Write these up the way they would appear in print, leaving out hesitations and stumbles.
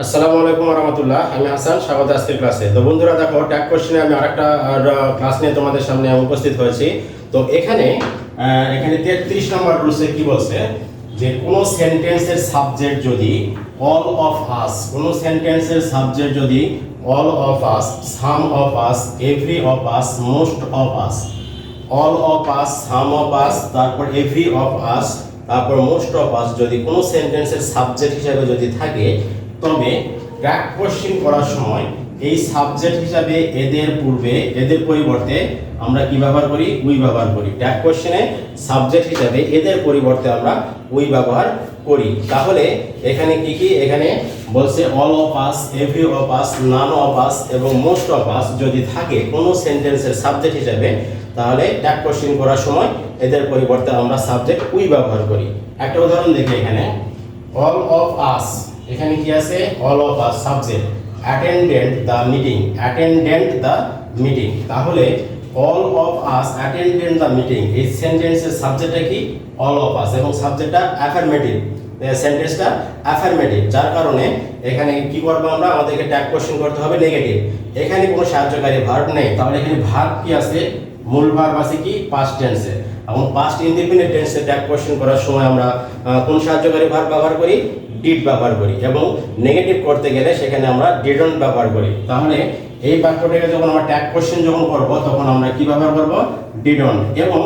আসসালামু আলাইকুম রহমতুল্লাহ। আমি হাসান, স্বাগত আজকের ক্লাসে। তো বন্ধুরা দেখো, ট্যাগ কোশ্চেনে আমি আরেকটা ক্লাস নিয়ে তোমাদের সামনে উপস্থিত হয়েছি। তো এখানে 33 নম্বর রুলসে কি বলছে যে কোনো সেন্টেন্সের সাবজেক্ট যদি অল অফ আস, কোনো সেন্টেন্সের সাবজেক্ট যদি all of us, some of us, every of us, most of us, all of us, some of us, তারপর এভরি অফ আস, তারপর মোস্ট অফ আস যদি কোনো সেন্টেন্সের সাবজেক্ট হিসেবে যদি থাকে, তবে ট্যাগ কোশ্চেন করার সময় এই সাবজেক্ট হিসাবে এদের পরিবর্তে আমরা কি ব্যবহার করি? উই ব্যবহার করি। ট্যাগ কোশ্চেনে সাবজেক্ট হিসাবে এদের পরিবর্তে আমরা উই ব্যবহার করি। তাহলে এখানে কি এখানে বলছে all of us, every of us, none of us এবং মোস্ট অফ আস যদি থাকে কোনো সেন্টেন্সের সাবজেক্ট হিসাবে, তাহলে ট্যাগ কোশ্চেন করার সময় এদের পরিবর্তে আমরা সাবজেক্ট উই ব্যবহার করি। একটা উদাহরণ দেখি এখানে, অল অফ আস, এখানে কি আছে? All of us subject, attendant the meeting, attendant the meeting. তাহলে all of us attendant the meeting, এই সেন্টেন্সের সাবজেক্টটা কি? অল অফ আস, এবং সাবজেক্টটা অ্যাফার্মেটিভ, সেন্টেন্সটা অ্যাফার্মেটিভ, যার কারণে এখানে কি করব আমরা? আমাদেরকে ট্যাগ কোশ্চেন করতে হবে নেগেটিভ। এখানে কোনো সাহায্যকারী ভার্ব নেই, তাহলে এখানে ভার্ব কি আছে? মূল ভার্ব আছে কি? পাস্ট টেন্সে। এবং পাস্ট ইনডিফিনিট টেন্সে ট্যাগ কোশ্চেন করার সময় আমরা কোন সাহায্যকারী ভার্ব ব্যবহার করি? ডিড ব্যবহার করি। এবং নেগেটিভ করতে গেলে সেখানে আমরা ডিডন্ট ব্যবহার করি। তাহলে এই বাক্যটাকে যখন আমরা ট্যাগ কোশ্চেন যখন করব, তখন আমরা কি ব্যবহার করব? ডিডন্ট। এবং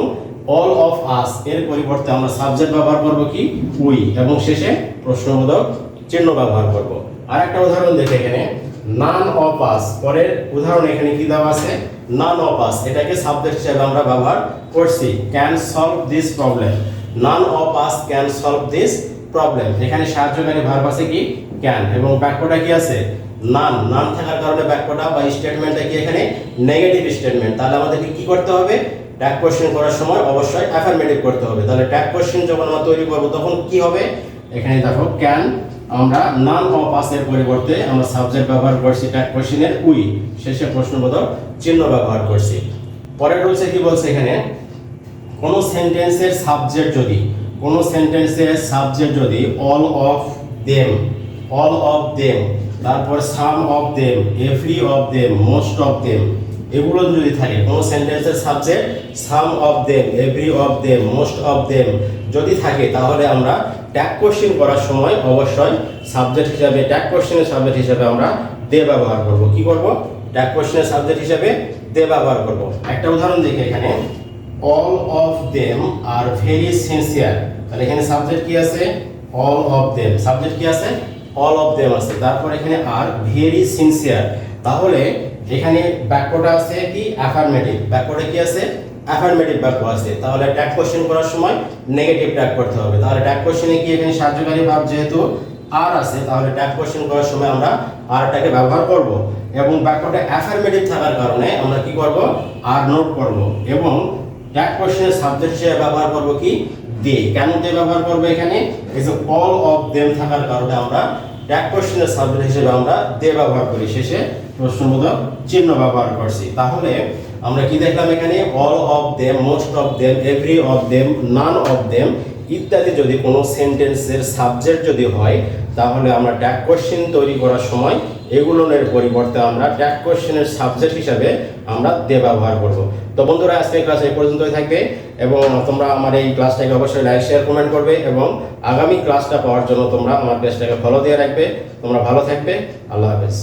অল অফ আস এর পরিবর্তে আমরা সাবজেক্ট ব্যবহার করব কি? উই, এবং শেষে প্রশ্নবোধক চিহ্ন ব্যবহার করব। আরেকটা উদাহরণ দেখে এখানে, নান অফ আস, পরের উদাহরণ এখানে কি দেওয়া আছে? নান অফ আস, এটাকে সাবজেক্ট হিসেবে আমরা ব্যবহার করছি। Can solve this problem, none of us can solve this problem. এখানে সাহায্যকারী ভার্ব আছে কি? ক্যান, এবং বাক্যটা কি আছে? নান। নান থাকার কারণে বাক্যটা বা স্টেটমেন্টটা কি এখানে? Negative statement. তাহলে আমাদেরকে কি করতে হবে? ট্যাগ কোশ্চেন করার সময় অবশ্যই অ্যাফার্মেটিভ করতে হবে। তাহলে ট্যাগ কোশ্চেন যখন আমরা তৈরি করব, তখন কি হবে? এখানে দেখো, ক্যান, আমরা নান অফ আস এর পরিবর্তে আমরা সাবজেক্ট ব্যবহার করছি ট্যাগ কোশ্চেনের উই, শেষে প্রশ্নবোধক চিহ্ন ব্যবহার করছি। পরের রুলসে কি বলছে এখানে, কোন সেন্টেন্সের সাবজেক্ট যদি all of them, all of them, তারপর some of them, every of them, most of them, এগুলো যদি থাকে, কোন সেন্টেন্সের subject some of them, every of them, most of them যদি থাকে, তাহলে আমরা ট্যাগ কোশ্চেন করার সময় অবশ্যই সাবজেক্ট হিসাবে, ট্যাগ কোশ্চেনের সাবজেক্ট হিসাবে আমরা দে ব্যবহার করব। কি করব? ট্যাগ কোশ্চেনের সাবজেক্ট হিসাবে দে ব্যবহার করব। একটা উদাহরণ দেখি এখানে, all of them are very sincere. তাহলে এখানে সাবজেক্ট কি আছে? অল অফ দেম, সাবজেক্ট কি আছে? অল অফ দেম আছে। তারপর এখানে আর ভেরি সিনসিয়ার, তাহলে এখানে বাক্যটা আছে কি? অ্যাফার্মেটিভ। বাক্যটা কি আছে? অ্যাফার্মেটিভ বাক্য আছে। তাহলে ট্যাগ কোশ্চেন করার সময় নেগেটিভ ট্যাগ করতে হবে। তাহলে ট্যাগ কোশ্চেনে কি এখানে সাহায্যকারী ভার্ব যেহেতু আর আছে, তাহলে ট্যাগ কোশ্চেন করার সময় আমরা আরটাকে ব্যবহার করব। এবং বাক্যটা অ্যাফার্মেটিভ থাকার কারণে আমরা কি করব? আর নোট করব। এবং ট্যাগ কোশ্চেনের সাবজেক্ট হিসেবে ব্যবহার করব কি? দে। কেন দে ব্যবহার করব? এখানে এই যে অল অফ দেম থাকার কারণে আমরা ট্যাগ কোশ্চেনের সাবজেক্ট হিসেবে আমরা দে ব্যবহার করি, শেষে প্রশ্নবোধক চিহ্ন ব্যবহার করছি। তাহলে আমরা কি দেখলাম এখানে? All of them, most of them, every of them, none of them ইত্যাদি যদি কোনো সেন্টেন্সের সাবজেক্ট যদি হয়, তাহলে আমরা ট্যাগ কোশ্চেন তৈরি করার সময় এগুলোর পরিবর্তে আমরা ট্যাগ কোশ্চেনের সাবজেক্ট হিসাবে আমরা দে ব্যবহার করব। তো বন্ধুরা, আজকের ক্লাস এই পর্যন্তই থাকবে, এবং তোমরা আমার এই ক্লাসটাকে অবশ্যই লাইক, শেয়ার, কমেন্ট করবে, এবং আগামী ক্লাসটা পাওয়ার জন্য তোমরা আমার পেজটাকে ফলো দিয়ে রাখবে। তোমরা ভালো থাকবে। আল্লাহ হাফেজ।